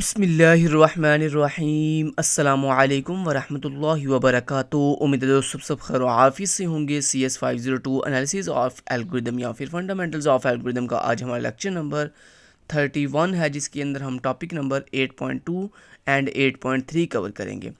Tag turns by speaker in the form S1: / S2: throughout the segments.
S1: बिस्मिल्लाहिर्रहमानिर्रहीम अस्सलामुअलैकुम वरहमतुल्लाहि वबरकातुहू। उम्मीद है दोस्तों सब खैर आफियत से होंगे। CS502 एनालिसिस ऑफ एल्गोरिदम या फिर फंडामेंटल्स ऑफ एल्गोरिदम का आज हमारा लेक्चर नंबर 31 है, जिसके अंदर हम टॉपिक नंबर 8.2 एंड 8.3 कवर करेंगे।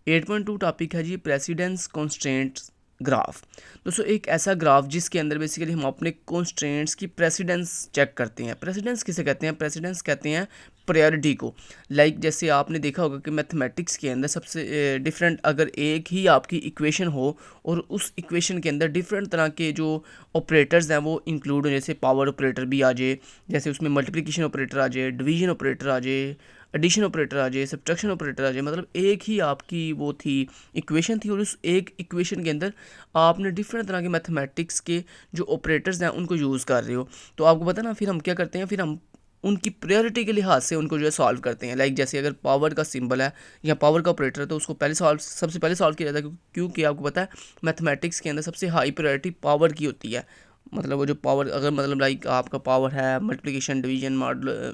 S1: 8.2 टॉपिक है जी प्रेसिडेंस कॉन्स्ट्रेंट्स ग्राफ। दोस्तों एक ऐसा ग्राफ जिसके अंदर बेसिकली हम अपने कॉन्स्ट्रेंट्स की प्रेसिडेंस चेक करते हैं। प्रेसिडेंस किसे कहते हैं? प्रेसिडेंस कहते हैं प्रायोरिटी को। जैसे आपने देखा होगा कि मैथमेटिक्स के अंदर सबसे डिफरेंट अगर एक ही आपकी इक्वेशन हो और उस इक्वेशन के अंदर डिफरेंट तरह के जो ऑपरेटर्स हैं वो इंक्लूड हो, जैसे पावर ऑपरेटर भी आ जाए, जैसे उसमें मल्टीप्लिकेशन ऑपरेटर आ जाए, डिवीजन ऑपरेटर आ जाए, एडिशन ऑपरेटर आ जाए, सब्ट्रैक्शन ऑपरेटर आ जाए, मतलब एक ही आपकी वो थी इक्वेशन थी और उस एक इक्वेशन के अंदर आपने डिफरेंट तरह के मैथमेटिक्स के जो ऑपरेटर्स हैं उनको यूज़ कर रहे हो। तो आपको पता ना, फिर हम क्या करते हैं, फिर हम उनकी प्रायोरिटी के लिहाज से उनको जो है सॉल्व करते हैं। जैसे अगर पावर का सिंबल है या पावर का ऑपरेटर है तो उसको सबसे पहले सॉल्व किया जाता है, क्योंकि आपको पता है मैथमेटिक्स के अंदर सबसे हाई प्रायोरिटी पावर की होती है। मतलब वो जो पावर अगर आपका पावर है मल्टीप्लिकेशन, डिवीजन,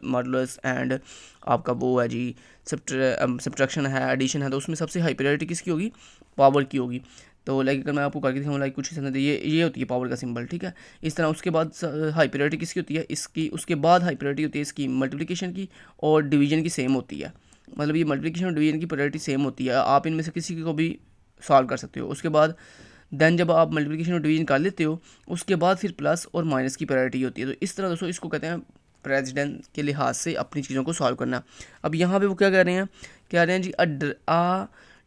S1: मॉडुलस एंड आपका वो है जी सब्ट्रैक्शन है, एडिशन है, तो उसमें सबसे हाई प्रायोरिटी किसकी होगी? पावर की होगी। तो अगर मैं आपको करके दिखाऊँ कुछ इस तरह ये होती है पावर का सिंबल, ठीक है। इस तरह उसके बाद हाई प्रायोरिटी किसकी होती है? इसकी। उसके बाद हाई प्रायोरिटी होती है इसकी मल्टीप्लिकेशन की, और डिवीजन की सेम होती है। मतलब ये मल्टीप्लिकेशन और डिवीजन की प्रायोरिटी सेम होती है, आप इनमें से किसी को भी सॉल्व कर सकते हो। उसके बाद देन जब आप मल्टीप्लिकेशन और डिवीजन कर लेते हो उसके बाद फिर प्लस और माइनस की प्रायोरिटी होती है। तो इस तरह दोस्तों इसको कहते हैं प्रेसिडेंस के लिहाज से अपनी चीज़ों को सॉल्व करना। अब यहाँ पे वो क्या कह रहे हैं जी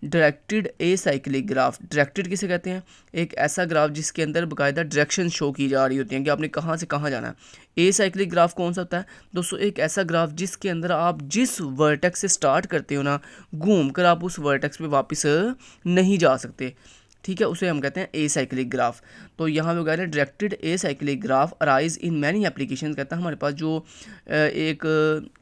S1: directed acyclic graph. Directed किसे कहते हैं? एक ऐसा ग्राफ जिसके अंदर बाकायदा डायरेक्शन शो की जा रही होती है कि आपने कहाँ से कहाँ जाना है। ए साइक्लिक ग्राफ कौन सा होता है दोस्तों? एक ऐसा ग्राफ जिसके अंदर आप जिस वर्टेक्स से स्टार्ट करते हो ना, घूम कर आप उस वर्टेक्स पे वापस नहीं जा सकते, ठीक है, उसे हम कहते हैं ए साइक्लिक ग्राफ। तो यहाँ पे कह रहे हैं directed acyclic graph arise in many application. कहता है हमारे पास जो एक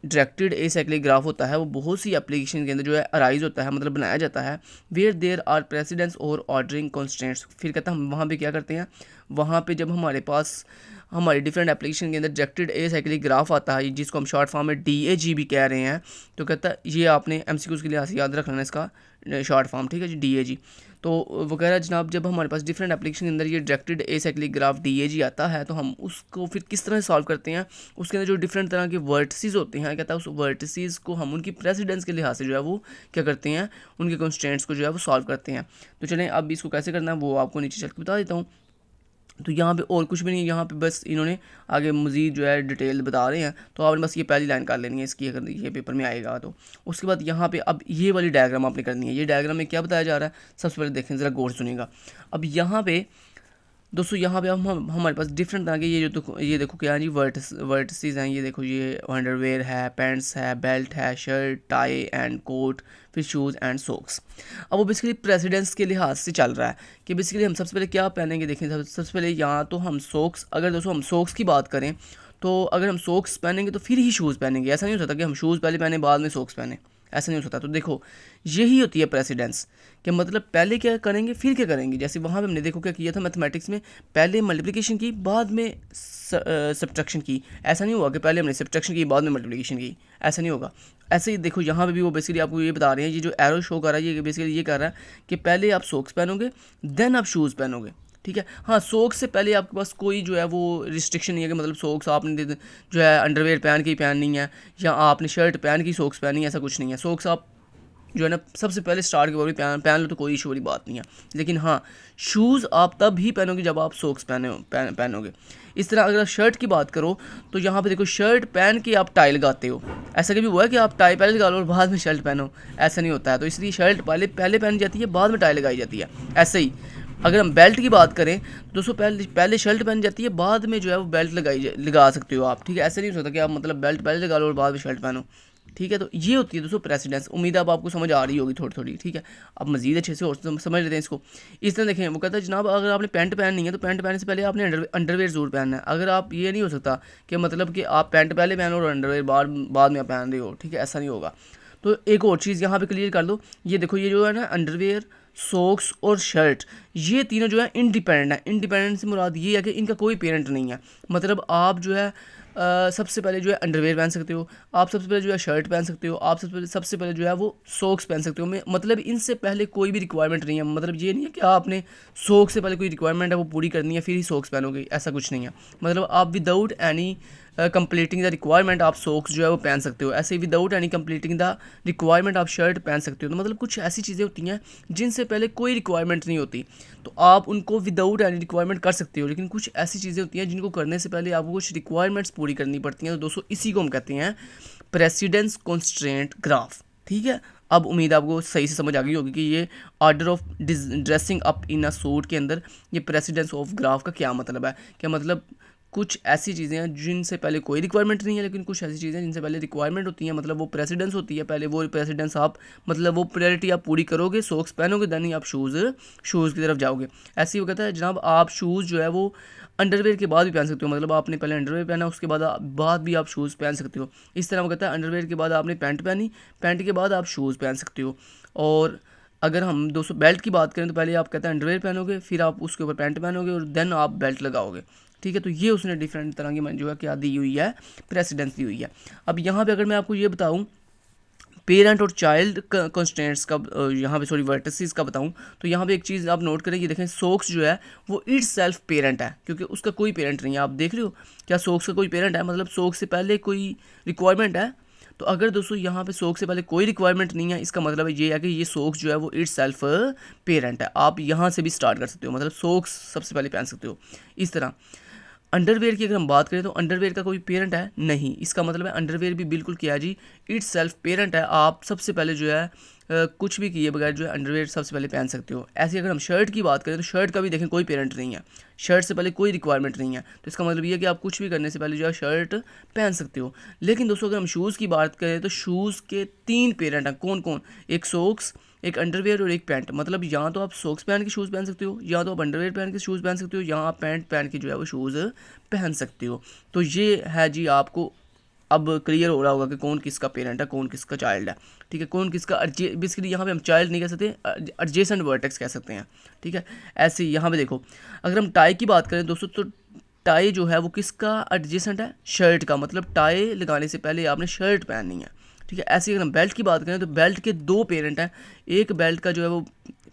S1: डायरेक्टेड ए साइक्लिक ग्राफ होता है वो बहुत सी एप्लीकेशन के अंदर जो है अराइज होता है, मतलब बनाया जाता है। वेयर देयर आर प्रेसिडेंस और ऑर्डरिंग कॉन्स्टेंट्स। फिर कहता है हम वहाँ पे क्या करते हैं, वहाँ पे जब हमारे पास हमारी डिफरेंट एप्लीकेशन के अंदर डायरेक्टेड ए साइक्लिक ग्राफ आता है, जिसको हम शॉर्ट फॉर्म में DAG भी कह रहे हैं, तो कहता है ये आपने MCQs के लिए याद रखना है इसका शॉर्ट फॉर्म, ठीक है जी, DAG। तो वो कह रहा है जनाब जब हमारे पास डिफरेंट एप्लीकेशन के अंदर ये directed acyclic graph DAG आता है तो हम उसको फिर किस तरह से सॉल्व करते हैं। उसके अंदर जो डिफरेंट तरह के वर्टिसेस होते हैं, कहता है उस वर्टिसेस को हम उनकी प्रेसिडेंस के लिहाज से जो है वो क्या करते हैं, उनके कॉन्स्टेंट्स को जो है वो सॉल्व करते हैं। तो चलें अब इसको कैसे करना है वो आपको नीचे चल के बता देता हूँ। तो यहाँ पे और कुछ भी नहीं है, यहाँ पे बस इन्होंने आगे मज़ीद जो है डिटेल बता रहे हैं, तो आपने बस ये पहली लाइन कर लेनी है इसकी, अगर ये पेपर में आएगा तो। उसके बाद यहाँ पे अब ये वाली डायग्राम आपने करनी है। ये डायग्राम में क्या बताया जा रहा है सबसे पहले देखें, ज़रा गौर सुनिएगा। अब यहाँ पे दोस्तों यहाँ पे हम हमारे पास डिफरेंट तरह के ये देखो क्या है जी, वर्टिसेस हैं। ये देखो ये अंडरवेयर है, पैंट्स है, बेल्ट है, शर्ट, टाई एंड कोट, फिर शूज़ एंड सॉक्स। अब वो बेसिकली प्रेसिडेंस के लिहाज से चल रहा है कि बेसिकली हम सबसे पहले क्या पहनेंगे। देखें सबसे पहले यहाँ तो हम सॉक्स, अगर दोस्तों हम सॉक्स की बात करें तो अगर हम सॉक्स पहनेंगे तो फिर ही शूज़ पहनेंगे। ऐसा नहीं हो सकता कि हम शूज़ पहले पहने बाद में सॉक्स पहने, ऐसा नहीं हो सकता। तो देखो यही होती है प्रेसिडेंस कि मतलब पहले क्या करेंगे फिर क्या करेंगे। जैसे वहाँ पे हमने देखो क्या किया था मैथमेटिक्स में, पहले मल्टीप्लिकेशन की बाद में सब्ट्रैक्शन की। ऐसा नहीं होगा कि पहले हमने सब्ट्रैक्शन की बाद में मल्टीप्लिकेशन की, ऐसा नहीं होगा। ऐसे ही देखो यहाँ पे भी वो बेसिकली आपको ये बता रहे हैं, ये जो एरो शो कर रहा है ये बेसिकली ये कर रहा है कि पहले आप सॉक्स पहनोगे देन आप शूज़ पहनोगे, ठीक है। हाँ, सॉक्स से पहले आपके पास कोई जो है वो रिस्ट्रिक्शन नहीं है कि मतलब सॉक्स आपने जो है अंडरवेयर पहन के ही पहननी है या आपने शर्ट पहन के ही सॉक्स पहननी है, ऐसा कुछ नहीं है। सॉक्स आप जो है ना सबसे पहले स्टार्ट के बाद पहन लो तो कोई इशू वाली बात नहीं है। लेकिन हाँ, शूज़ आप तब ही पहनोगे जब आप सॉक्स पहनोगे। इस तरह अगर आप शर्ट की बात करो तो यहाँ पे देखो शर्ट पहन के आप टाई लगाते हो। ऐसा कभी हुआ है कि आप टाई पहले लगा लो और बाद में शर्ट पहनो? ऐसा नहीं होता है। तो इसलिए शर्ट पहले पहनी जाती है, बाद में टाई लगाई जाती है। ऐसे ही अगर हम बेल्ट की बात करें दोस्तों पहले शर्ट पहन जाती है, बाद में जो है वो बेल्ट लगा सकते हो आप, ठीक है। ऐसे नहीं हो सकता कि आप मतलब बेल्ट पहले लगा लो और बाद में शर्ट पहनो, ठीक है। तो ये होती है दोस्तों प्रेसिडेंस। उम्मीद है अब आपको समझ आ रही होगी थोड़ी थोड़ी, ठीक है। अब मज़ीद अच्छे से और समझ लेते हैं इसको। इस तरह देखें, वो कहता है जनाब अगर आपने पैंट पहननी है तो पैंट पहनने से पहले आपने अंडरवेयर ज़रूर पहनना है। अगर आप ये नहीं हो सकता कि मतलब कि आप पैंट पहले पहनो और अंडरवेयर बाद में आप पहन रहे हो, ठीक है, ऐसा नहीं होगा। तो एक और चीज़ यहाँ पे क्लियर कर दो, ये देखो ये जो है ना अंडरवेयर, सॉक्स और शर्ट, ये तीनों जो है इंडिपेंडेंट है। इंडिपेंडेंट से मुराद ये है कि इनका कोई पेरेंट नहीं है। मतलब आप जो है सबसे पहले जो है अंडरवेयर पहन सकते हो, आप सबसे पहले जो है शर्ट पहन सकते हो, आप सबसे पहले जो है वो सॉक्स पहन सकते हो। मतलब इनसे पहले कोई भी रिक्वायरमेंट नहीं है। मतलब ये नहीं है कि आपने सॉक्स से पहले कोई रिक्वायरमेंट है वो पूरी करनी है फिर ही सॉक्स पहनोगे, ऐसा कुछ नहीं है। मतलब आप without any completing the requirement आप सॉक्स जो है वो पहन सकते हो। ऐसे ही without any completing the requirement आप शर्ट पहन सकते हो। तो मतलब कुछ ऐसी चीज़ें होती हैं जिनसे पहले कोई रिक्वायरमेंट नहीं होती, तो आप उनको विदाउट एनी रिक्वायरमेंट कर सकते हो। लेकिन कुछ ऐसी चीज़ें होती हैं जिनको करने से पहले आपको कुछ रिक्वायरमेंट्स पूरी करनी पड़ती हैं। तो दोस्तों इसी को हम कहते हैं प्रेसिडेंस कंस्ट्रेंट ग्राफ। ठीक है, अब उम्मीद आपको सही से समझ आ गई होगी कि ये order of dressing up in a suit के अंदर ये प्रेसिडेंस ऑफ ग्राफ का क्या मतलब है। क्या मतलब कुछ ऐसी चीज़ें हैं जिनसे पहले कोई रिक्वायरमेंट नहीं है, लेकिन कुछ ऐसी चीज़ें जिनसे पहले रिक्वायरमेंट होती है, मतलब वो प्रेसिडेंस होती है। पहले वो प्रेसिडेंस आप मतलब वो प्रायोरिटी आप पूरी करोगे, सॉक्स पहनोगे, देन ही आप शूज़ की तरफ जाओगे। ऐसे ही वो कहता है जनाब आप शूज़ जो है वो अंडरवेयर के बाद भी पहन सकते हो। मतलब आपने पहले अंडरवेयर पहना, उसके बाद भी आप शूज़ पहन सकते हो। इस तरह वो कहता है अंडरवेयर के बाद आपने पैंट पहनी, पैंट के बाद आप शूज़ पहन सकते हो। और अगर हम दोस्तों बेल्ट की बात करें तो पहले आप कहते हैं अंडरवेयर पहनोगे, फिर आप उसके ऊपर पैंट पहनोगे और देन आप बेल्ट लगाओगे। ठीक है, तो ये उसने डिफरेंट तरह की जो है क्या दी हुई है, प्रेसिडेंस दी हुई है। अब यहाँ पे अगर मैं आपको ये बताऊँ पेरेंट और चाइल्ड कंस्ट्रेंट्स का, यहाँ पे सॉरी वर्टिसेस का बताऊँ, तो यहाँ पे एक चीज़ आप नोट करें, ये देखें सॉक्स जो है वो इट सेल्फ पेरेंट है, क्योंकि उसका कोई पेरेंट नहीं है। आप देख रहे हो क्या सॉक्स का कोई पेरेंट है, मतलब सॉक्स से पहले कोई रिक्वायरमेंट है। तो अगर दोस्तों यहाँ पे सॉक्स से पहले कोई रिक्वायरमेंट नहीं है, इसका मतलब ये है कि ये सॉक्स जो है वो इट सेल्फ पेरेंट है। आप यहाँ से भी स्टार्ट कर सकते हो, मतलब सॉक्स सबसे पहले पहन सकते हो। इस तरह अंडरवेयर की अगर हम बात करें तो अंडरवेयर का कोई पेरेंट है नहीं, इसका मतलब है अंडरवेयर भी बिल्कुल क्या है जी, इट्स सेल्फ पेरेंट है। आप सबसे पहले जो है कुछ भी किए बगैर जो है अंडरवेयर सबसे पहले पहन सकते हो। ऐसे अगर हम शर्ट की बात करें तो शर्ट का भी देखें कोई पेरेंट नहीं है, शर्ट से पहले कोई रिक्वायरमेंट नहीं है। तो इसका मतलब ये है कि आप कुछ भी करने से पहले जो है शर्ट पहन सकते हो। लेकिन दोस्तों अगर हम शूज़ की बात करें तो शूज़ के 3 पेरेंट हैं। कौन कौन? एक सॉक्स, एक अंडरवेयर और एक पैंट। मतलब यहाँ तो आप सॉक्स पहन के शूज़ पहन सकते हो, या तो आप अंडरवेयर पहन के शूज़ पहन सकते हो, या आप पैंट पहन के जो है वो शूज़ पहन सकते हो। तो ये है जी, आपको अब क्लियर हो रहा होगा कि कौन किसका पेरेंट है, कौन किसका चाइल्ड है। ठीक है, कौन किसका बेसिकली यहाँ पे हम चाइल्ड नहीं कह सकते, एडजेसेंट वर्टेक्स कह सकते हैं। ठीक है, ऐसे यहाँ पे देखो अगर हम टाई की बात करें दोस्तों, तो टाई जो है वो किसका एडजेसेंट है, शर्ट का। मतलब टाई लगाने से पहले आपने शर्ट पहननी है। ठीक है, ऐसे अगर हम बेल्ट की बात करें तो बेल्ट के 2 पेरेंट हैं, एक बेल्ट का जो है वो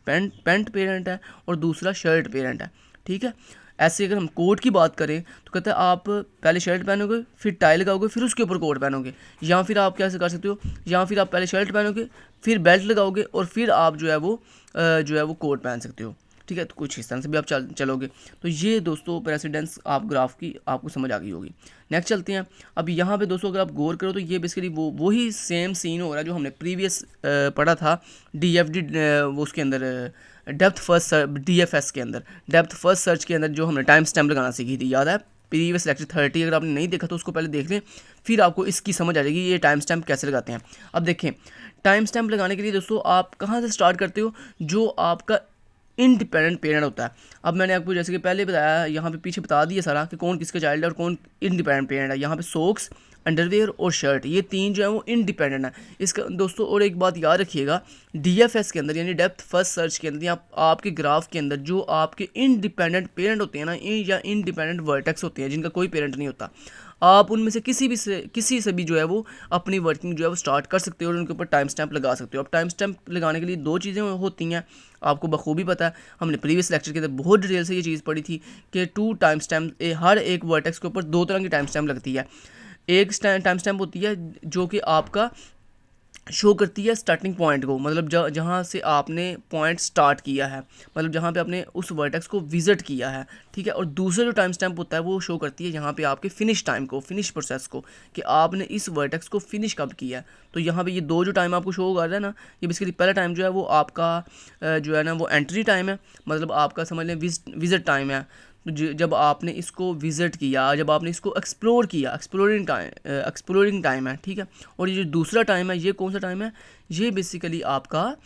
S1: पैंट पेरेंट है और दूसरा शर्ट पेरेंट है। ठीक है, ऐसे अगर हम कोट की बात करें तो कहते हैं आप पहले शर्ट पहनोगे, फिर टाई लगाओगे, फिर उसके ऊपर कोट पहनोगे। या फिर आप कैसे कर सकते हो, या फिर आप पहले शर्ट पहनोगे, फिर बेल्ट लगाओगे और फिर आप जो है वो कोट पहन सकते हो। ठीक है, तो कुछ इस तरह से भी आप चलोगे। तो ये दोस्तों प्रेसिडेंस आप ग्राफ की आपको समझ आ गई होगी। नेक्स्ट चलते हैं। अब यहाँ पे दोस्तों अगर आप गौर करो तो ये बेसिकली वही सेम सीन हो रहा है जो हमने प्रीवियस पढ़ा था DFD, वो उसके अंदर डेप्थ फर्स्ट DFS के अंदर, डेप्थ फर्स्ट सर्च के अंदर जो हमने टाइम स्टैम्प लगाना सीखी थी, याद है प्रीवियस लेक्चर 30। अगर आपने नहीं देखा तो उसको पहले देख लें, फिर आपको इसकी समझ आ जाएगी ये टाइम स्टैम्प कैसे लगाते हैं। अब देखें टाइम स्टैम्प लगाने के लिए दोस्तों आप कहाँ से स्टार्ट करते हो, जो आपका इंडिपेंडेंट पेरेंट होता है। अब मैंने आपको जैसे कि पहले बताया, यहाँ पे पीछे बता दिया सारा कि कौन किसका चाइल्ड है और कौन इंडिपेंडेंट पेरेंट है। यहाँ पे सॉक्स, अंडरवेयर और शर्ट, ये 3 जो है वो इंडिपेंडेंट है। इसका दोस्तों और एक बात याद रखिएगा, DFS के अंदर यानी डेप्थ फर्स्ट सर्च के अंदर आपके ग्राफ के अंदर जो आपके इंडिपेंडेंट पेरेंट होते हैं ना, या इंडिपेंडेंट वर्टेक्स होते हैं जिनका कोई पेरेंट नहीं होता, आप उनमें से किसी से भी जो है वो अपनी वर्किंग जो है वो स्टार्ट कर सकते हो और उनके ऊपर टाइम स्टैम्प लगा सकते हो। अब टाइम स्टैम्प लगाने के लिए 2 चीज़ें होती हैं, आपको बखूबी पता है। हमने प्रीवियस लेक्चर के अंदर बहुत डिटेल से ये चीज़ पढ़ी थी कि 2 टाइम स्टैम्प, हर एक वर्टेक्स के ऊपर 2 तरह की टाइम स्टैम्प लगती है। एक टाइम स्टैम्प होती है जो कि आपका शो करती है स्टार्टिंग पॉइंट को, मतलब जहाँ से आपने पॉइंट स्टार्ट किया है, मतलब जहाँ पे आपने उस वर्टेक्स को विजिट किया है। ठीक है, और दूसरा जो टाइम स्टैम्प होता है वो शो करती है यहाँ पे आपके फिनिश टाइम को, फिनिश प्रोसेस को, कि आपने इस वर्टेक्स को फिनिश कब किया है। तो यहाँ पे ये 2 जो टाइम आपको शो कर रहा है ना, ये बेसिकली पहला टाइम जो है वो आपका जो है ना वो एंट्री टाइम है, मतलब आपका समझ लें विजिट टाइम है। जब आपने इसको विज़िट किया, जब आपने इसको एक्सप्लोर किया, एक्सप्लोरिंग टाइम है। ठीक है, और ये जो दूसरा टाइम है ये कौन सा टाइम है, ये बेसिकली आपका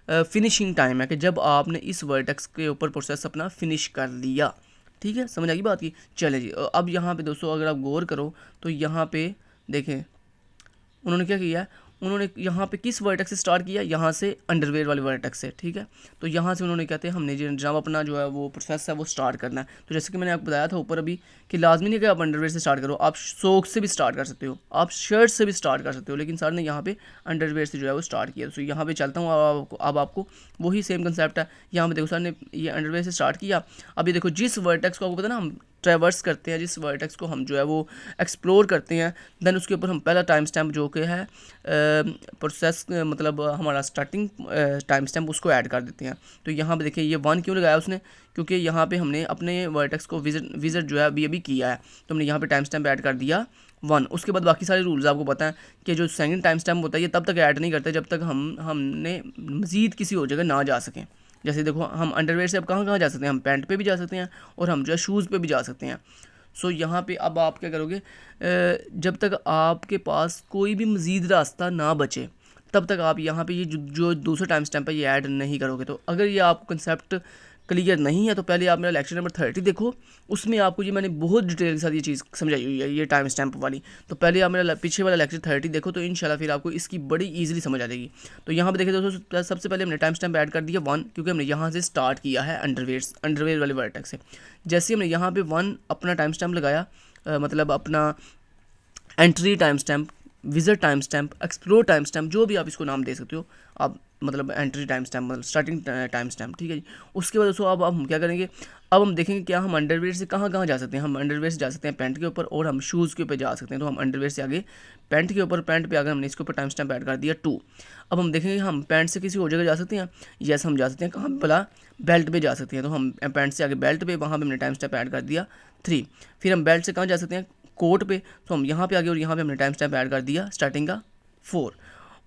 S1: फिनिशिंग टाइम है, कि जब आपने इस वर्टेक्स के ऊपर प्रोसेस अपना फिनिश कर लिया। ठीक है, समझ आ गई बात की। चले जी, अब यहाँ पे दोस्तों अगर आप गौर करो तो यहाँ पे देखें उन्होंने क्या किया है, उन्होंने यहाँ पे किस वर्टेक्स से स्टार्ट किया, यहाँ से अंडरवेयर वाले वर्टेक्स से, ठीक है। तो यहाँ से उन्होंने कहते हैं हमने जनाब अपना जो है वो प्रोसेस है वो स्टार्ट करना है। तो जैसे कि मैंने आपको बताया था ऊपर अभी कि लाजमी नहीं कि आप अंडरवेयर से स्टार्ट करो, आप सॉक्स से भी स्टार्ट कर सकते हो, आप शर्ट से भी स्टार्ट कर सकते हो, लेकिन सर ने यहाँ पे अंडरवेयर से जो है वो स्टार्ट किया। तो यहाँ पे चलता हूँ, अब आपको वही सेम कंसेप्ट है। यहाँ पे देखो सर ने ये अंडरवेयर से स्टार्ट किया। अभी देखो जिस वर्टेक्स को आपको पता ना हम ट्रैवर्स करते हैं, जिस वर्टेक्स को हम जो है वो एक्सप्लोर करते हैं, देन उसके ऊपर हम पहला टाइम स्टैम्प जो कि है प्रोसेस मतलब हमारा स्टार्टिंग टाइम स्टैम्प उसको ऐड कर देते हैं। तो यहाँ पे देखिए ये 1 क्यों लगाया उसने, क्योंकि यहाँ पे हमने अपने वर्टेक्स को विजिट जो है अभी किया है, तो हमने यहाँ पे टाइम स्टैम्प ऐड कर दिया 1। उसके बाद बाकी सारे रूल्स आपको पता है कि जो सेकंड टाइम स्टैम्प होता है ये तब तक ऐड नहीं करते जब तक हमने मज़ीद किसी और जगह ना जा सकें। जैसे देखो हम अंडरवेयर से अब कहाँ कहाँ जा सकते हैं, हम पैंट पे भी जा सकते हैं और हम जो है शूज़ पे भी जा सकते हैं। सो यहाँ पे अब आप क्या करोगे, जब तक आपके पास कोई भी मज़ीद रास्ता ना बचे तब तक आप यहाँ पे ये जो दूसरा टाइम स्टैम्प है ये ऐड नहीं करोगे। तो अगर ये आपको कंसेप्ट क्लियर नहीं है तो पहले आप मेरा लेक्चर नंबर 30 देखो, उसमें आपको ये मैंने बहुत डिटेल के साथ ये चीज़ समझाई हुई है, ये टाइम स्टैम्प वाली। तो पहले आप मेरा पीछे वाला लेक्चर 30 देखो, तो इंशाल्लाह फिर आपको इसकी बड़ी इजीली समझ आ जाएगी। तो यहाँ पे देखिए दोस्तों, सबसे पहले हमने टाइम स्टैम्प ऐड कर दिया 1, क्योंकि हमने यहाँ से स्टार्ट किया है अंडरवेयर वाले वर्टेक्स से। जैसे हमने यहाँ पर 1 अपना टाइम स्टैम्प लगाया, मतलब अपना entry time stamp, visit time stamp, explore time stamp, जो भी आप इसको नाम दे सकते हो आप, मतलब एंट्री टाइम स्टैम्प मतलब स्टार्टिंग टाइम स्टैम्प, ठीक है जी। उसके बाद दोस्तों अब हम क्या करेंगे, अब हम देखेंगे क्या हम अंडरवेयर से कहाँ कहाँ जा सकते हैं। हम अंडरवेयर से जा सकते हैं पैंट के ऊपर और हम शूज़ के ऊपर जा सकते हैं। तो हम अंडरवेयर से आगे पैंट के ऊपर, पैंट पे आगे हमने इसके ऊपर टाइम स्टैम्प ऐड कर दिया 2। अब हम देखेंगे हम पैंट से किसी और जगह जा सकते हैं, यस हम जा सकते हैं, कहाँ भला बेल्ट पे जा सकते हैं। तो हम पैंट से आगे बेल्ट पे, वहाँ पे हमने टाइम स्टैम्प ऐड कर दिया 3। फिर हम बेल्ट से कहाँ जा सकते हैं, कोट पे, तो हम यहाँ पे आगे और यहाँ पे हमने टाइम स्टैम्प ऐड कर दिया स्टार्टिंग का 4।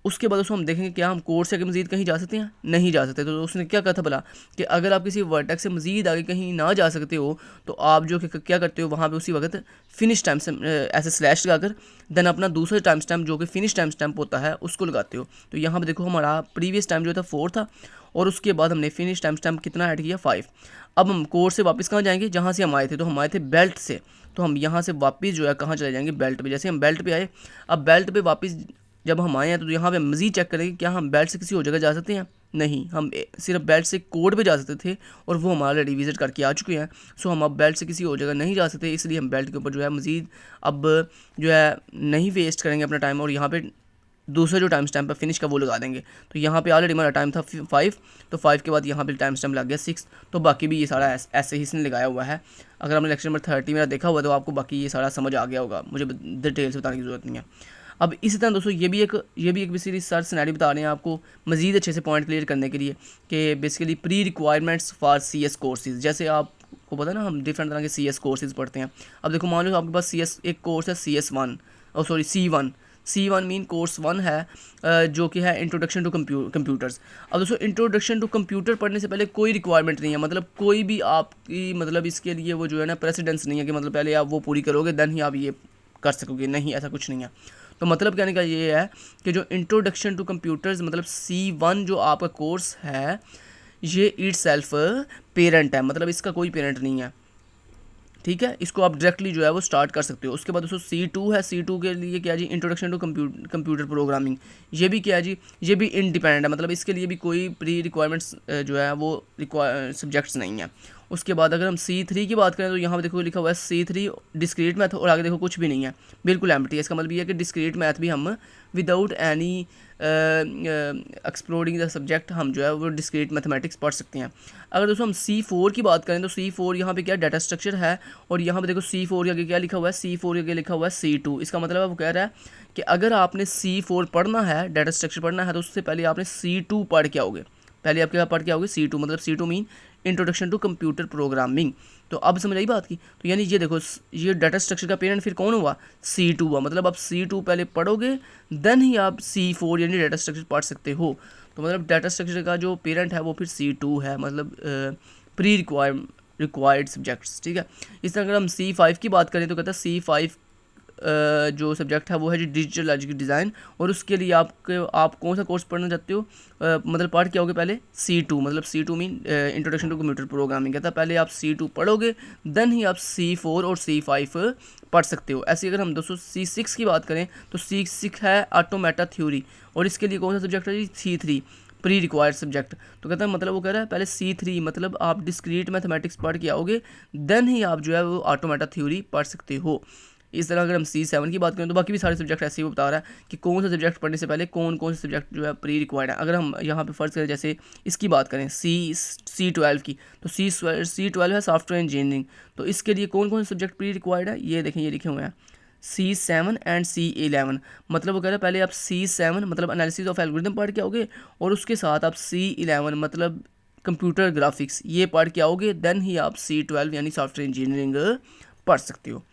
S1: उसके बाद उसको हम देखेंगे क्या हम कोर्ट से आगे मज़ीद कहीं जा सकते हैं, नहीं जा सकते। तो उसने क्या कहा था भला कि अगर आप किसी वर्टेक्स से मज़ीद आगे कहीं ना जा सकते हो तो आप जो क्या करते हो वहाँ पे उसी वक्त फिनिश टाइम ऐसे स्लैश लगाकर देन अपना दूसरा टाइम स्टैम्प जो कि फिनिश टाइम स्टैम्प होता है उसको लगाते हो। तो यहाँ पर देखो हमारा प्रीवियस टाइम जो था 4 था और उसके बाद हमने फिनिश टाइम स्टैम्प कितना ऐड किया 5। अब हम कोर्ट से वापस कहाँ जाएंगे, जहाँ से हम आए थे। तो हम आए थे बेल्ट से, तो हम यहाँ से वापस जो है कहाँ चले जाएंगे, बेल्ट पे। जैसे हम बेल्ट पे आए, अब बेल्ट पे वापस जब हम आए हैं तो यहाँ पे मज़ीद चेक करेंगे क्या हम बेल्ट से किसी और जगह जा सकते हैं, नहीं, हम सिर्फ बेल्ट से कोड पे जा सकते थे और वो हमारा रिविजिट करके आ चुके हैं। सो हम अब बेल्ट से किसी और जगह नहीं जा सकते, इसलिए हम बेल्ट के ऊपर जो है मज़ीद अब जो है नहीं वेस्ट करेंगे अपना टाइम और यहाँ पे दूसरा जो टाइम स्टैम्प है फिनिश का वो लगा देंगे। तो यहाँ पे ऑलरेडी हमारा टाइम था 5, तो 5 के बाद यहाँ पे टाइम स्टैम्प लग गया 6। तो बाकी भी ये सारा ऐसे ही इसने लगाया हुआ है। अगर आपने लेक्चर नंबर 30 मेरा देखा हुआ तो आपको बाकी ये सारा समझ आ गया होगा, मुझे डिटेल से बताने की ज़रूरत नहीं है। अब इसी तरह दोस्तों ये भी एक बेसिकली सर सिनेरियो बता रहे हैं आपको मज़ीद अच्छे से पॉइंट क्लियर करने के लिए कि basically pre requirements for CS courses. जैसे आपको पता है ना हम डिफरेंट तरह के CS कोर्सेज पढ़ते हैं। अब देखो मान लो आपके पास CS एक कोर्स है CS1 और सॉरी C1 मीन कोर्स 1 है जो कि है इंट्रोडक्शन टू कंप्यूटर्स। अब दोस्तों इंट्रोडक्शन टू कंप्यूटर पढ़ने से पहले कोई रिक्वायरमेंट नहीं है, मतलब कोई भी आपकी मतलब इसके लिए वो जो है ना प्रेसिडेंस नहीं है कि मतलब पहले आप वो पूरी करोगे देन ही आप ये कर सकोगे, नहीं ऐसा कुछ नहीं है। तो मतलब कहने का ये है कि जो इंट्रोडक्शन टू कंप्यूटर्स मतलब C1 जो आपका कोर्स है ये इटसेल्फ पेरेंट है, मतलब इसका कोई पेरेंट नहीं है, ठीक है। इसको आप डायरेक्टली जो है वो स्टार्ट कर सकते हो। उसके बाद दोस्तों C2 है, C2 के लिए क्या जी इंट्रोडक्शन टू कंप्यूटर प्रोग्रामिंग, ये भी क्या है जी, ये भी इंडिपेंडेंट है, मतलब इसके लिए भी कोई प्री रिक्वायरमेंट्स जो है वो सब्जेक्ट्स नहीं है। उसके बाद अगर हम C3 की बात करें तो यहाँ पे देखो लिखा हुआ है C3 डिस्क्रीट मैथ और आगे देखो कुछ भी नहीं है, बिल्कुल एम्प्टी है। इसका मतलब ये है कि डिस्क्रीट मैथ भी हम without any exploring the subject हम जो है वो डिस्क्रीट मैथमेटिक्स पढ़ सकते हैं। अगर दोस्तों हम C4 की बात करें तो C4 यहाँ पे क्या डाटा स्ट्रक्चर है और यहाँ पे देखो C4 के आगे क्या लिखा हुआ है, C4 के आगे लिखा हुआ है C2। इसका मतलब है वो कह रहा है कि अगर आपने C4 पढ़ना है, डाटा स्ट्रक्चर पढ़ना है तो उससे पहले आपने C2 पढ़ के आओगे। पहले आप क्या पढ़ के आओगे C2, मतलब C2 mean introduction to computer programming. तो अब समझ आई बात की। तो यानी ये देखो ये डाटा स्ट्रक्चर का पेरेंट फिर कौन हुआ, C2 हुआ, मतलब आप C2 पहले पढ़ोगे देन ही आप C4 यानी डाटा स्ट्रक्चर पढ़ सकते हो। तो मतलब डाटा स्ट्रक्चर का जो पेरेंट है वो फिर C2 है, मतलब प्री रिक्वायर्ड सब्जेक्ट्स, ठीक है। इस तरह अगर हम C5 की बात करें तो कहता है C5 जो सब्जेक्ट है वो है जी डिजिटल लॉजिक डिज़ाइन, और उसके लिए आप कौन सा कोर्स पढ़ना चाहते हो, मतलब पार्ट क्या होगा पहले C2, मतलब C2 mean introduction to computer programming कहता है, पहले आप C2 पढ़ोगे देन ही आप C4 और C5 पढ़ सकते हो। ऐसे अगर हम दोस्तों C6 की बात करें तो C6 है ऑटोमेटा थ्योरी, और इसके लिए कौन सा सब्जेक्ट है जी C3 प्री रिक्वायर्ड सब्जेक्ट। तो कहता है मतलब वो कह रहा है पहले C3 मतलब आप डिस्क्रीट मैथमेटिक्स पढ़ के आओगे देन ही आप जो है वो ऑटोमेटा थ्योरी पढ़ सकते हो। इस तरह अगर हम C7 की बात करें तो बाकी भी सारे सब्जेक्ट ऐसे ही बता रहा है कि कौन सा सब्जेक्ट पढ़ने से पहले कौन कौन से सब्जेक्ट जो है प्री रिक्वायर्ड है। अगर हम यहाँ पे फ़र्ज़ करें जैसे इसकी बात करें C12 की, तो C12 है सॉफ्टवेयर इंजीनियरिंग, तो इसके लिए कौन कौन से सब्जेक्ट प्री रिक्वायर्ड है ये देखें, ये लिखे हुए हैं C7 एंड C11। मतलब वो कह रहा है पहले आप C7 मतलब एनालिसिस ऑफ एल्गोरिथम पढ़ के आओगे, और उसके साथ आप C11 मतलब कंप्यूटर ग्राफिक्स ये पढ़ के आओगे, देन ही आप C12 यानी सॉफ्टवेयर इंजीनियरिंग पढ़ सकते हो।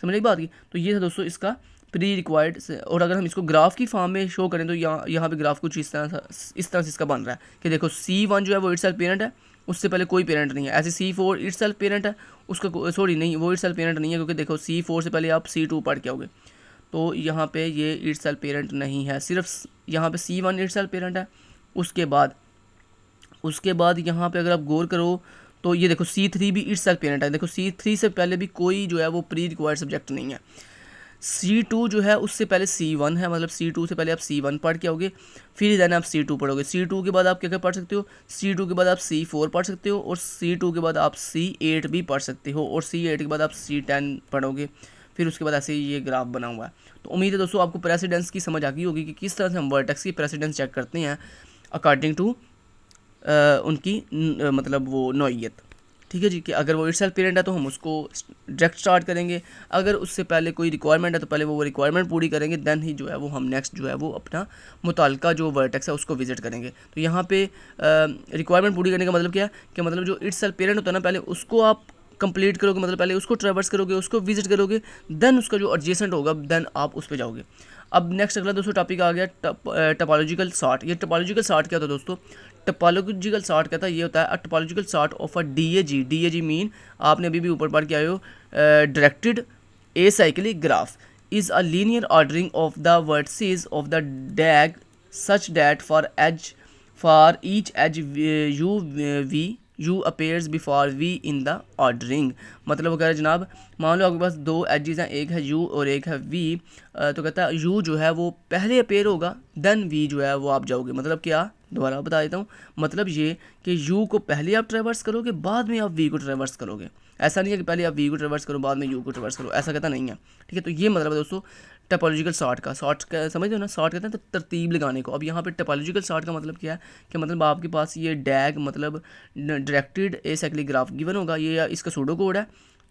S1: समझ बात की। तो ये था दोस्तों इसका प्री रिक्वायर्ड। और अगर हम इसको ग्राफ की फॉर्म में शो करें तो यहाँ पे ग्राफ कुछ इस तरह से इसका बन रहा है कि देखो C1 जो है वो इटसेल्फ पेरेंट है, उससे पहले कोई पेरेंट नहीं है। ऐसे C4 इटसेल्फ पेरेंट है, उसका सॉरी नहीं वो इटसेल्फ पेरेंट नहीं है, क्योंकि देखो C4 से पहले आप C2 पढ़ के आओगे, तो यहाँ पे ये इटसेल्फ पेरेंट नहीं है, सिर्फ यहाँ पे C1 इटसेल्फ पेरेंट है। उसके बाद यहाँ पे अगर आप गौर करो तो ये देखो C3 भी इटसेल्फ पेरेंट है। देखो C3 से पहले भी कोई जो है वो प्री रिक्वायर्ड सब्जेक्ट नहीं है। C2 जो है उससे पहले C1 है, मतलब C2 से पहले आप C1 पढ़ के आओगे, फिर देन आप C2 पढ़ोगे। C2 के बाद आप क्या क्या पढ़ सकते हो, C2 के बाद आप C4 पढ़ सकते हो, और C2 के बाद आप C8 भी पढ़ सकते हो, और C8 के बाद आप C10 पढ़ोगे। फिर उसके बाद ऐसे ही ये ग्राफ बना हुआ है। तो उम्मीद है दोस्तों आपको प्रेसिडेंस की समझ आ गई होगी कि किस तरह से हम वर्टेक्स की प्रेसिडेंस चेक करते हैं अकॉर्डिंग टू उनकी मतलब वो नौइयत। ठीक है जी, कि अगर वो इटसेल्फ पेरेंट है तो हम उसको डायरेक्ट स्टार्ट करेंगे, अगर उससे पहले कोई रिक्वायरमेंट है तो पहले वो रिक्वायरमेंट पूरी करेंगे, देन ही जो है वो हम नेक्स्ट जो है वो अपना मुताल्लिका जो वर्टेक्स है उसको विजिट करेंगे। तो यहाँ पे रिक्वायरमेंट पूरी करने का मतलब क्या है कि मतलब जो इटसेल्फ पेरेंट होता है ना पहले उसको आप कंप्लीट करोगे, मतलब पहले उसको ट्रैवर्स करोगे, उसको विजिट करोगे, देन उसका जो एडजेसेंट होगा देन आप उस पर जाओगे। अब नेक्स्ट अगला दोस्तों टॉपिक आ गया टोपोलॉजिकल सॉर्ट। ये टोपोलॉजिकल सॉर्ट क्या होता है दोस्तों, टोपोलॉजिकल सॉर्ट कहता है ये होता है topological sort of a DAG mean आपने अभी भी ऊपर पढ़ के आए हो, directed acyclic graph is a linear ordering of the vertices of the DAG such that for each edge U appears before V in the ordering। मतलब वो कह रहा है जनाब मान लो आपके पास दो एजेस हैं, एक है U और एक है V, तो कहता है U जो है वो पहले अपेयर होगा देन V जो है वो आप जाओगे। मतलब क्या, दोबारा बता देता हूँ, मतलब ये कि U को पहले आप ट्रैवर्स करोगे बाद में आप V को ट्रैवर्स करोगे। ऐसा नहीं है कि पहले आप V को ट्रैवर्स करो बाद में U को ट्रैवर्स करो, ऐसा कहता नहीं है। ठीक है, तो ये मतलब है दोस्तों टोपोलॉजिकल सॉर्ट का। सॉर्ट का समझते हो ना, सॉर्ट कहते हैं तो तरतीब लगाने को। अब यहाँ पे टोपोलॉजिकल सॉर्ट का मतलब क्या है कि मतलब आपके पास ये डैग मतलब डायरेक्टेड एसाइक्लिक ग्राफ गिवन होगा, ये इसका सूडो कोड है।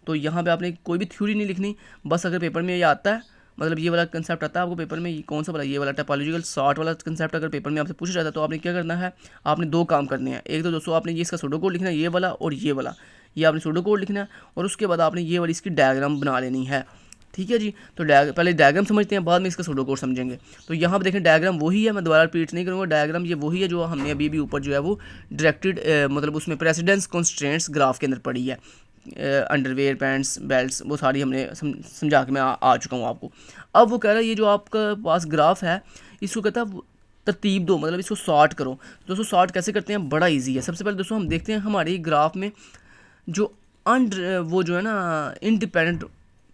S1: तो यहाँ पे आपने कोई भी थ्योरी नहीं लिखनी, बस अगर पेपर में ये आता है मतलब ये वाला कंसेप्ट आता है आपको पेपर में, कौन सा वाला, ये वाला टोपोलॉजिकल सॉर्ट वाला कंसेप्ट अगर पेपर में आपसे पूछा जाता है तो आपने क्या करना है, आपने दो काम करने हैं। एक तो दोस्तों आपने ये इसका सूडो कोड लिखना है, ये वाला और ये वाला, ये आपने सूडो कोड लिखना है, और उसके बाद आपने ये वाली इसकी डायग्राम बना लेनी है। ठीक है जी, तो पहले डायग्राम समझते हैं बाद में इसका सूडो कोड समझेंगे। तो यहाँ पे देखें डायग्राम वही है, मैं दोबारा रिपीट नहीं करूँगा, डायग्राम ये वही है जो हमने अभी भी ऊपर जो है वो डायरेक्टेड मतलब उसमें प्रेसिडेंस कंस्ट्रेंट्स ग्राफ के अंदर पढ़ी है। अंडरवेयर पैंट्स बेल्ट्स वो सारी हमने समझा के मैं आ चुका हूँ आपको। अब वो कह रहा है ये जो आपका पास ग्राफ है इसको कहता है तरतीब दो, मतलब इसको सॉर्ट करो। दोस्तों सॉर्ट कैसे करते हैं, बड़ा ईजी है। सबसे पहले दोस्तों हम देखते हैं हमारे ग्राफ में जो वो जो है ना इंडिपेंडेंट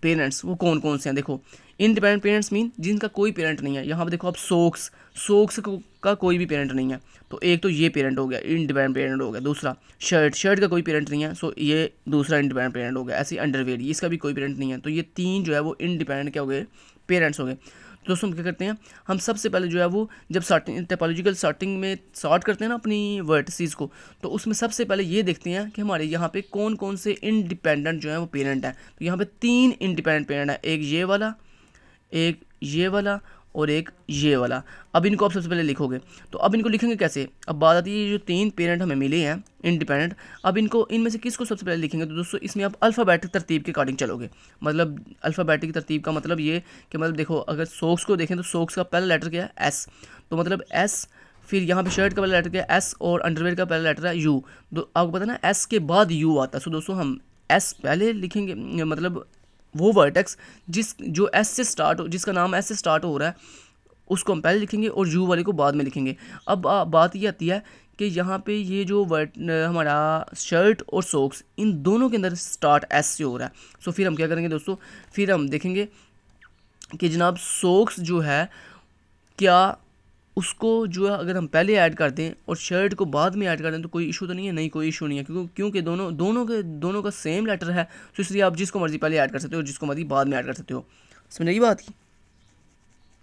S1: पेरेंट्स वो कौन कौन से हैं। देखो इंडिपेंडेंट पेरेंट्स मीन जिनका कोई पेरेंट नहीं है। यहाँ पे देखो आप सोक्स का कोई भी पेरेंट नहीं है, तो एक तो ये पेरेंट हो गया, इंडिपेंडेंट पेरेंट हो गया। दूसरा शर्ट का कोई पेरेंट नहीं है, सो ये दूसरा इंडिपेंडेंट पेरेंट हो गया। ऐसे अंडरवेयर इसका भी कोई पेरेंट नहीं है, तो ये तीन जो है वो इंडिपेंडेंट क्या हो गए, पेरेंट्स हो गए। दोस्तों हम क्या करते हैं, हम सबसे पहले जो है वो जब टोपोलॉजिकल सॉर्टिंग में सॉर्ट करते हैं ना अपनी वर्टिसेस को, तो उसमें सबसे पहले ये देखते हैं कि हमारे यहाँ पे कौन कौन से इंडिपेंडेंट जो है वो पेरेंट हैं। तो यहाँ पे तीन इंडिपेंडेंट पेरेंट है, एक ये वाला और एक ये वाला। अब इनको आप सबसे पहले लिखोगे, तो अब इनको लिखेंगे कैसे। अब बात आती है ये जो तीन पेरेंट हमें मिले हैं इंडिपेंडेंट, अब इनको इनमें से किसको सबसे पहले लिखेंगे। तो दोस्तों इसमें आप अल्फ़ाबेटिक तरतीब के अकॉर्डिंग चलोगे। मतलब अल्फ़ाबेटिक तरतीब का मतलब ये कि मतलब देखो अगर सोक्स को देखें तो सोक्स का पहला लेटर क्या है, एस, तो मतलब एस। फिर यहाँ पे शर्ट का पहला लेटर क्या है, एस, और अंडरवेयर का पहला लेटर है यू। तो आपको पता है ना एस के बाद यू आता है। सो दोस्तों हम एस पहले लिखेंगे, मतलब वो वर्टेक्स जो एस से स्टार्ट हो, जिसका नाम एस से स्टार्ट हो रहा है, उसको हम पहले लिखेंगे और यू वाले को बाद में लिखेंगे। अब बात ये आती है कि यहाँ पे ये जो हमारा शर्ट और सॉक्स, इन दोनों के अंदर स्टार्ट एस से हो रहा है। सो फिर हम क्या करेंगे दोस्तों, फिर हम देखेंगे कि जनाब सॉक्स जो है क्या उसको जो है अगर हम पहले ऐड कर दें और शर्ट को बाद में ऐड कर दें तो कोई इशू तो नहीं है? नहीं, कोई इशू नहीं है, क्योंकि दोनों का सेम लेटर है। तो इसलिए आप जिसको मर्जी पहले ऐड कर सकते हो, जिसको मर्जी बाद में ऐड कर सकते हो। समझ रही बात की?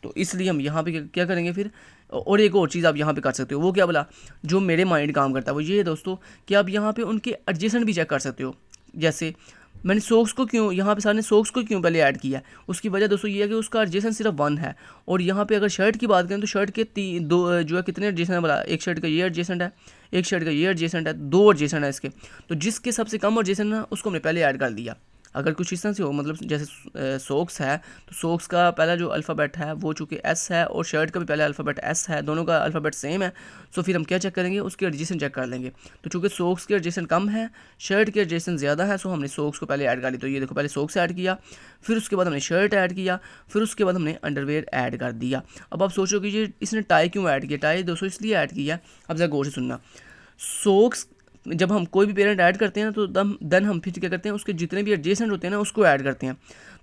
S1: तो इसलिए हम यहाँ पे क्या करेंगे फिर, और एक और चीज़ आप यहाँ पे कर सकते हो। वो क्या बोला, जो मेरे माइंड काम करता है वो ये है दोस्तों कि आप यहाँ पे उनके एडजेसेंट भी चेक कर सकते हो। जैसे मैंने सॉक्स को क्यों यहाँ पे सारे सॉक्स को क्यों पहले ऐड किया है, उसकी वजह दोस्तों ये है कि उसका एडजेसेंट सिर्फ 1 है। और यहाँ पे अगर शर्ट की बात करें तो शर्ट के दो जो है कितने एडजेसेंट है बोला, एक शर्ट का ये एडजेसेंट है, एक शर्ट का ये एडजेसेंट है, 2 एडजेसेंट है इसके। तो जिसके सबसे कम एडजेसेंट है उसको हमने पहले ऐड कर दिया। अगर कुछ इस तरह से हो, मतलब जैसे सॉक्स है तो सॉक्स का पहला जो अल्फ़ाबेट है वो चूँकि एस है और शर्ट का भी पहला अल्फ़ाबेट एस है, दोनों का अल्फ़ाबेट सेम है। सो फिर हम क्या चेक करेंगे, उसके एडजेसेंट चेक कर लेंगे। तो चूँकि सॉक्स के एडजेसेंट कम है, शर्ट के एडजेसेंट ज़्यादा है, सो हमने सॉक्स को पहले ऐड कर लिया। तो ये देखो, पहले सॉक्स ऐड किया, फिर उसके बाद हमने शर्ट ऐड किया, फिर उसके बाद हमने अंडरवेयर ऐड कर दिया। अब आप सोचो कि ये इसने टाई क्यों ऐड किया? टाई दोस्तों इसलिए ऐड किया, अब ज़रा गौर से सुनना। सॉक्स जब हम कोई भी पेरेंट ऐड करते हैं तो देन हम फिर क्या करते हैं, उसके जितने भी एडजेसेंट होते हैं ना उसको ऐड करते हैं।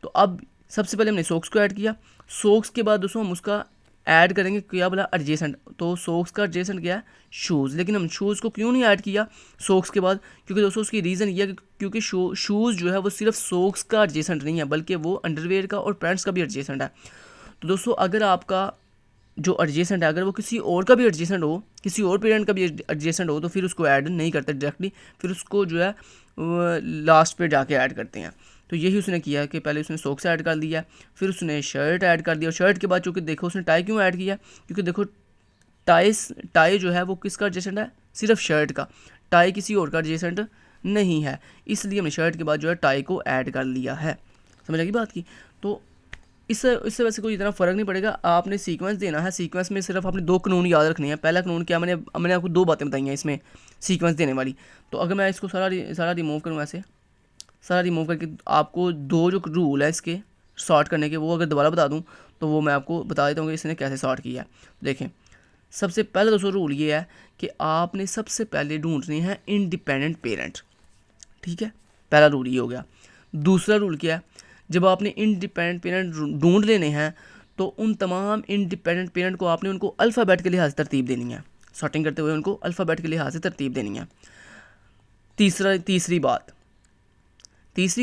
S1: तो अब सबसे पहले हमने सॉक्स को ऐड किया, सॉक्स के बाद दोस्तों हम उसका ऐड करेंगे क्या बोला, एडजेसेंट। तो सॉक्स का एडजेसेंट क्या है, शूज़। लेकिन हम शूज़ को क्यों नहीं ऐड किया सॉक्स के बाद? क्योंकि दोस्तों उसकी रीज़न ये है क्योंकि शूज़ जो है वो सिर्फ सॉक्स का एडजेसेंट नहीं है, बल्कि वो अंडरवेयर का और पैंट्स का भी एडजेसेंट है। तो दोस्तों अगर आपका जो एडजेसेंट है अगर वो किसी और का भी एडजेसेंट हो, किसी और पेरेंट का भी एडजेसेंट हो, तो फिर उसको ऐड नहीं करते डायरेक्टली, फिर उसको जो है लास्ट पे जाके ऐड करते हैं। तो यही उसने किया कि पहले उसने सॉक्स ऐड कर दिया, फिर उसने शर्ट ऐड कर दिया, और शर्ट के बाद चूँकि देखो उसने टाई क्यों ऐड किया, क्योंकि देखो टाई जो है वो किसका एडजेसेंट है, सिर्फ शर्ट का, टाई किसी और का एडजेसेंट नहीं है, इसलिए हमने शर्ट के बाद जो है टाई को ऐड कर लिया है। समझ लगी बात की? तो इससे वैसे कोई इतना फ़र्क नहीं पड़ेगा, आपने सीक्वेंस देना है। सीक्वेंस में सिर्फ आपने 2 कानून याद रखने हैं। पहला कानून क्या, मैंने आपको 2 बातें बताई हैं इसमें सीक्वेंस देने वाली। तो अगर मैं इसको सारा रिमूव करूँ, ऐसे सारा रिमूव करके आपको 2 जो रूल है इसके सॉर्ट करने के, वो अगर दोबारा बता दूँ तो वो मैं आपको बता देता हूँ कि इसने कैसे सॉर्ट किया है। देखें, सबसे पहला दोस्तों रूल ये है कि आपने सबसे पहले ढूंढने हैं इंडिपेंडेंट पेरेंट। ठीक है, पहला रूल ये हो गया। दूसरा रूल क्या है, जब आपने इंडिपेंडेंट पेरेंट ढूंढ लेने हैं तो उन तमाम इंडिपेंडेंट पेरेंट को आपने उनको अल्फ़ाबेट के लिहाज से तरतीब देनी है, सॉर्टिंग करते हुए उनको अल्फ़ाबेट के लिहाज से तरतीब देनी है। तीसरी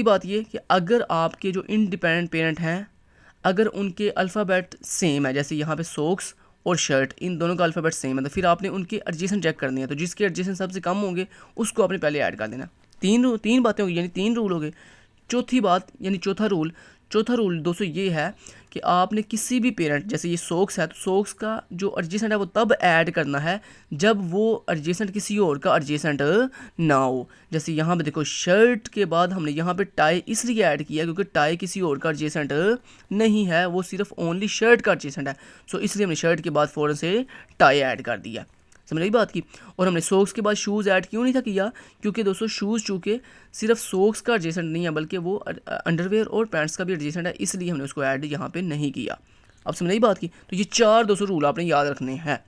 S1: बात ये कि अगर आपके जो इंडिपेंडेंट पेरेंट हैं अगर उनके अल्फ़ाबेट सेम है, जैसे यहाँ पे सॉक्स और शर्ट, इन दोनों का अल्फ़ाबेट सेम है, तो फिर आपने उनके एडजेसेंट चेक करनी है। तो जिसके एडजेसेंट सबसे कम होंगे उसको आपने पहले ऐड कर देना। तीन बातें होगी, यानी 3 रूल हो गए। चौथा रूल दोस्तों ये है कि आपने किसी भी पेरेंट, जैसे ये सॉक्स है तो सॉक्स का जो एडजेसेंट है वो तब ऐड करना है जब वो एडजेसेंट किसी और का एडजेसेंट ना हो। जैसे यहाँ पे देखो, शर्ट के बाद हमने यहाँ पे टाई इसलिए ऐड किया क्योंकि टाई किसी और का एडजेसेंट नहीं है, वो सिर्फ ओनली शर्ट का एडजेसेंट है। सो इसलिए हमने शर्ट के बाद फ़ौरन से टाई ऐड कर दिया। समझ रही बात की? और हमने सॉक्स के बाद शूज़ ऐड क्यों नहीं था किया, क्योंकि दोस्तों शूज़ चूँकि सिर्फ सॉक्स का एडजेसेंट नहीं है बल्कि वो अंडरवेयर और पैंट्स का भी एडजेसेंट है, इसलिए हमने उसको ऐड यहाँ पे नहीं किया। अब समझ रही बात की? तो ये 4 दोस्तों रूल आपने याद रखने हैं।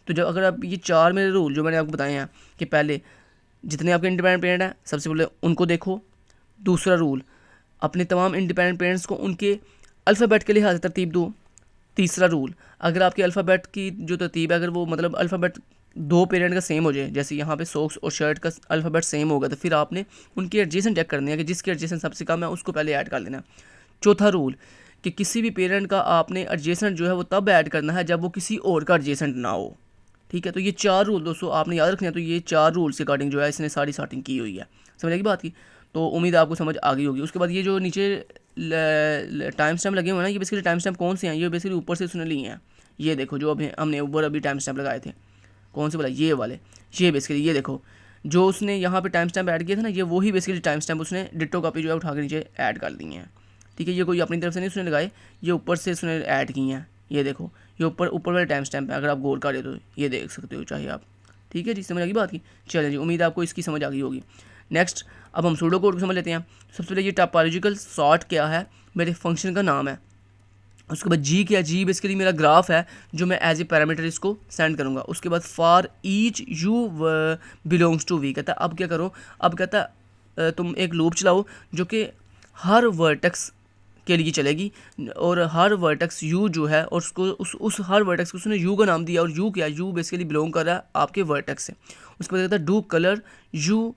S1: तो जब अगर आप ये 4 मेरे रूल जो मैंने आपको बताए हैं कि पहले जितने आपके इंडिपेंडेंट पेरेंट हैं सबसे पहले उनको देखो। दूसरा रूल, अपने तमाम इंडिपेंडेंट पेरेंट्स को उनके अल्फ़ाबेट के लिहाज से तरतीब दो। तीसरा रूल, अगर आपके अल्फ़ाबेट की जो तरतीब है अगर वो मतलब अल्फ़ाबेट 2 पेरेंट का सेम हो जाए, जैसे यहाँ पे सॉक्स और शर्ट का अल्फ़ाबेट सेम होगा, तो फिर आपने उनके एडजेसेंट चेक करने हैं कि जिसके एडजेसेंट सबसे कम है उसको पहले ऐड कर लेना। चौथा रूल कि किसी भी पेरेंट का आपने एडजेसेंट जो है वो तब ऐड करना है जब वो किसी और का एडजेसेंट ना हो। ठीक है, तो ये 4 रूल दोस्तों आपने याद रखने हैं। तो ये 4 रूल के अकॉर्डिंग जो है इसने सारी सॉर्टिंग की हुई है। समझ की बात की? तो उम्मीद आपको समझ आ गई होगी। उसके बाद ये जो नीचे टाइम स्टैम्प लगे हुए हैं ना, ये बेसिकली टाइम स्टैम्प कौन से हैं, ये बेसिकली ऊपर से उसने लिए हैं। ये देखो जो अभी हमने ऊपर अभी टाइम स्टैम्प लगाए थे, कौन से वाला, ये वाले, ये बेसिकली ये देखो जो उसने यहाँ पे टाइम स्टैम्प ऐड किया था ना, ये वही बेसिकली टाइम स्टैम्प उसने डिट्टो कॉपी जो है उठा के नीचे ऐड कर दिए हैं। ठीक है, ये कोई अपनी तरफ से नहीं उसने लगाए, ये ऊपर से उसने ऐड किए हैं। ये देखो ये ऊपर वाले टाइम स्टैम्प है, अगर आप गौर करें तो ये देख सकते हो चाहे आप। ठीक है जी, समझ आ गई बात की? चलिए जी, उम्मीद आपको इसकी समझ आ गई होगी। नेक्स्ट अब हम सूडो कोड को समझ लेते हैं। सबसे पहले ये टॉपोलॉजिकल सॉर्ट क्या है, मेरे फंक्शन का नाम है। उसके बाद जी क्या है, जी बेसिकली मेरा ग्राफ है जो मैं एज ए पैरामीटर इसको सेंड करूँगा। उसके बाद for each u belongs to v कहता है अब क्या करो, अब कहता है तुम एक लूप चलाओ जो कि हर वर्टेक्स के लिए चलेगी और हर वर्टेक्स यू जो है और उसको उस हर वर्टेक्स को उसने यू का नाम दिया और यू क्या, यू बेसिकली बिलोंग कर रहा है आपके वर्टेक्स से। उसके बाद कहता है डू कलर यू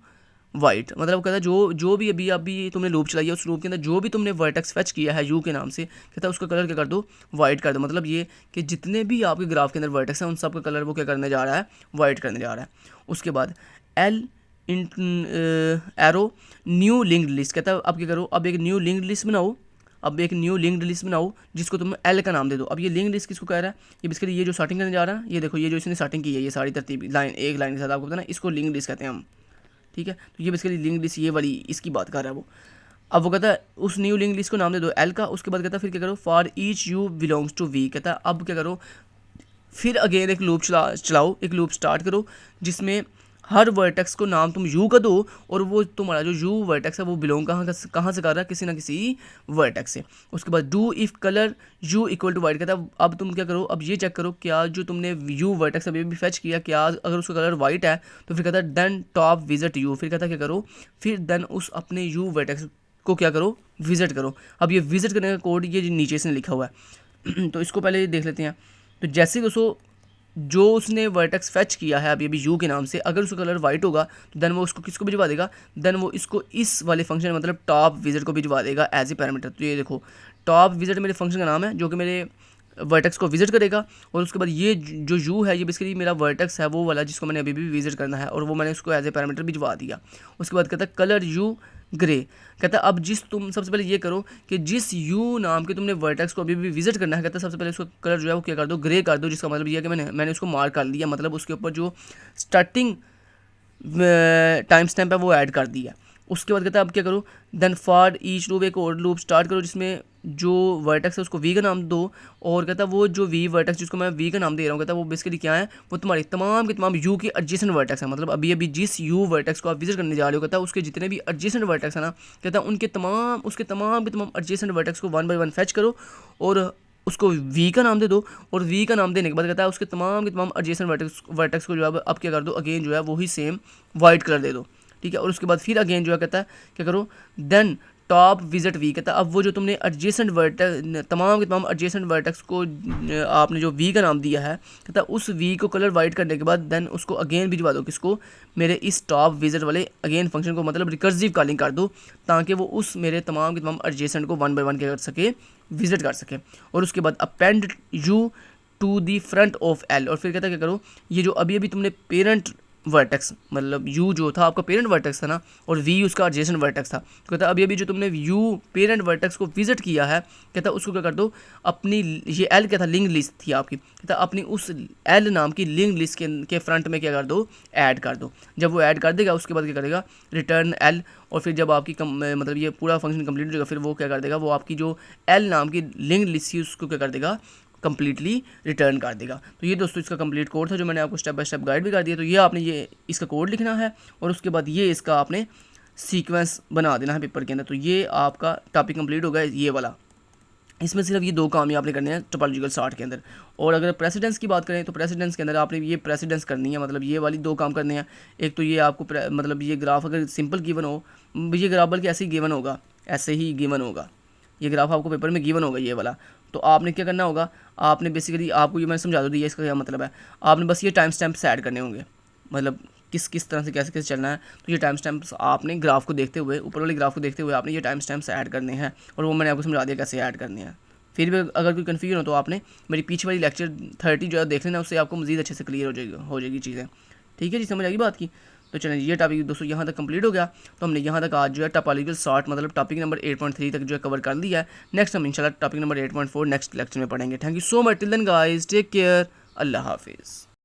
S1: वाइट, मतलब कहता है जो भी अभी तुमने लूप चलाई है उस लूप के अंदर जो भी तुमने वर्टेक्स फेच किया है यू के नाम से, कहता है उसका कलर क्या कर दो, वाइट कर दो। मतलब ये कि जितने भी आपके ग्राफ के अंदर वर्टेक्स हैं उन सब का कलर वो क्या करने जा रहा है, वाइट करने जा रहा है। उसके बाद L arrow new linked list, कहता है अब क्या करो, अब एक न्यू लिंक्ड लिस्ट बनाओ, अब एक न्यू लिंक्ड लिस्ट बनाओ जिसको तुम एल का नाम दे दो। अब ये लिंक्ड लिस्ट किसको कह रहा है, ये बेसिकली ये जो स्टार्टिंग करने जा रहा है, ये देखो ये जो इसने स्टार्टिंग की है ये सारी तरतीब लाइन एक लाइन के साथ आपको पता ना, इसको लिंक्ड लिस्ट कहते हैं हम, ठीक है। तो ये बेसिकली लिंक लिस्ट ये वाली इसकी बात कर रहा है वो। अब वो कहता है उस न्यू लिंक लिस्ट को नाम दे दो एल का। उसके बाद कहता है फिर क्या करो, for each u belongs to v, कहता है अब क्या करो, फिर अगेन एक लूप चलाओ, एक लूप स्टार्ट करो जिसमें हर वर्टेक्स को नाम तुम यू का दो और वो तुम्हारा जो यू वर्टेक्स है वो बिलोंग कहाँ से कर रहा है, किसी ना किसी वर्टेक्स से। उसके बाद do if colour u equal to white, कहता है अब तुम क्या करो, अब ये चेक करो क्या जो तुमने यू वर्टेक्स अभी भी फेच किया क्या अगर उसका कलर वाइट है तो फिर कहता है देन टॉप विजिट यू, फिर कहता है क्या करो, फिर देन उस अपने यू वर्टेक्स को क्या करो, विजिट करो। अब ये विजिट करने का कोड ये नीचे से लिखा हुआ है तो इसको पहले देख लेते हैं। तो जैसे दोस्तों जो उसने वर्टेक्स फेच किया है अभी यू के नाम से, अगर उसका कलर वाइट होगा तो देन वो उसको किसको भिजवा देगा, देन वो इसको इस वाले फंक्शन मतलब टॉप विजिट को भिजवा देगा एज ए पैरामीटर। तो ये देखो टॉप विजिट मेरे फंक्शन का नाम है जो कि मेरे वर्टेक्स को विजिट करेगा और उसके बाद ये जो यू है ये बेसिकली मेरा वर्टेक्स है वो वाला जिसको मैंने अभी भी विजिट करना है और वो मैंने उसको एज ए पैरामीटर भिजवा दिया। उसके बाद कहता है कलर यू ग्रे, कहता है अब तुम सबसे पहले ये करो कि जिस यू नाम के तुमने वर्टेक्स को अभी भी विजिट करना है, कहता है सबसे पहले उसका कलर जो है वो क्या कर दो, ग्रे कर दो, जिसका मतलब ये है कि मैंने उसको मार्क कर लिया, मतलब उसके ऊपर जो स्टार्टिंग टाइम स्टैम्प है वो ऐड कर दिया। उसके बाद कहता है अब क्या करो, देन फॉर ईच लूप एक और लूप स्टार्ट करो जिसमें जो वर्टेक्स है उसको वी का नाम दो और कहता है वो जो वी वर्टेक्स जिसको मैं वी का नाम दे रहा हूँ कहता है वो बेसिकली क्या है, वो तुम्हारे तमाम के तमाम यू के एडजेसेंट वर्टेक्स हैं। मतलब अभी जिस यू वर्टेक्स को आप विजिट करने जा रहे हो कहता है उसके जितने भी एडजेसेंट वर्टेक्स हैं ना, कहता है उनके तमाम उसके तमाम के तमाम एडजेसेंट वर्टेक्स को वन बाय वन फेच करो और उसको वी का नाम दे दो और वी का नाम देने के बाद कहता है उसके तमाम के तमाम एडजेसेंट वर्टेक्स को जो है अब क्या कर दो, अगेन जो है वही सेम वाइट कलर दे दो, ठीक है। और उसके बाद फिर अगेन जो है कहता है क्या करो, देन टॉप विजिट वी, कहता है अब वो जो तुमने एडजेसेंट वर्टेक्स तमाम के तमाम एडजेसेंट वर्टेक्स को आपने जो वी का नाम दिया है, कहता है उस वी को कलर वाइट करने के बाद देन उसको अगेन भिजवा दो किसको, मेरे इस टॉप विजिट वाले अगेन फंक्शन को, मतलब रिकर्सिव कॉलिंग कर दो ताकि वो उस मेरे तमाम के तमाम एडजेसेंट को वन बाय वन क्या कर सके, विजिट कर सके। और उसके बाद append u to the front of L, और फिर कहता है क्या करो, ये जो अभी तुमने पेरेंट वर्टेक्स मतलब यू जो था आपका पेरेंट वर्टेक्स था ना और वी उसका एडजेसेंट वर्टेक्स था, तो कहता है अभी जो तुमने यू पेरेंट वर्टेक्स को विजिट किया है, कहता है उसको क्या कर दो अपनी, ये एल क्या था लिंक लिस्ट थी आपकी, कहता है अपनी उस एल नाम की लिंक लिस्ट के फ्रंट में क्या कर दो, ऐड कर दो। जब वो ऐड कर देगा उसके बाद क्या करेगा, रिटर्न एल, और फिर जब आपकी मतलब ये पूरा फंक्शन कंप्लीट हो जाएगा फिर वो क्या कर देगा, वो आपकी जो एल नाम की लिंक लिस्ट थी उसको क्या कर देगा, कंप्लीटली रिटर्न कर देगा। तो ये दोस्तों इसका कंप्लीट कोड था जो मैंने आपको स्टेप बाय स्टेप गाइड भी कर दिया। तो ये आपने ये इसका कोड लिखना है और उसके बाद ये इसका आपने सीक्वेंस बना देना है पेपर के अंदर। तो ये आपका टॉपिक कंप्लीट हो गया ये वाला। इसमें सिर्फ ये दो काम ही आपने करने हैं टोपोलॉजिकल सॉर्ट के अंदर। और अगर प्रेसिडेंस की बात करें तो प्रेसिडेंस के अंदर आपने ये प्रेसिडेंस करनी है, मतलब ये वाली दो काम करने हैं। एक तो ये आपको मतलब ये ग्राफ अगर सिंपल गिवन हो, ये ग्राफ बल्कि ऐसे ही गिवन होगा, ऐसे ही गिवन होगा, ये ग्राफ आपको पेपर में गिवन होगा ये वाला। तो आपने क्या करना होगा, आपने बेसिकली आपको ये मैंने समझा दो दिया इसका क्या मतलब है, आपने बस ये टाइम स्टैम्प्स ऐड करने होंगे, मतलब किस तरह से कैसे चलना है। तो ये टाइम स्टैम्प्स आपने ग्राफ को देखते हुए, ऊपर वाले ग्राफ को देखते हुए आपने ये टाइम स्टैम्प्स ऐड करने हैं और वो मैंने आपको समझा दिया कैसे ऐड करने हैं। फिर भी अगर कोई कन्फ्यूजन हो तो आपने मेरी पीछे वाली लेक्चर 30 जो है देख लेना, उससे आपको मज़ीद अच्छे से क्लियर हो जाएगी चीज़ें। ठीक है जी, समझ आएगी बात की। तो चलें ये टॉपिक दोस्तों यहाँ तक कंप्लीट हो गया। तो हमने यहाँ तक आज जो है टोपोलॉजिकल सॉर्ट मतलब टॉपिक नंबर 8.3 तक जो है कवर कर लिया है। नेक्स्ट हम इंशाल्लाह टॉपिक नंबर 8.4 नेक्स्ट लेक्चर में पढ़ेंगे। Thank you so much, till then guys, take care, अल्लाह हाफिज़।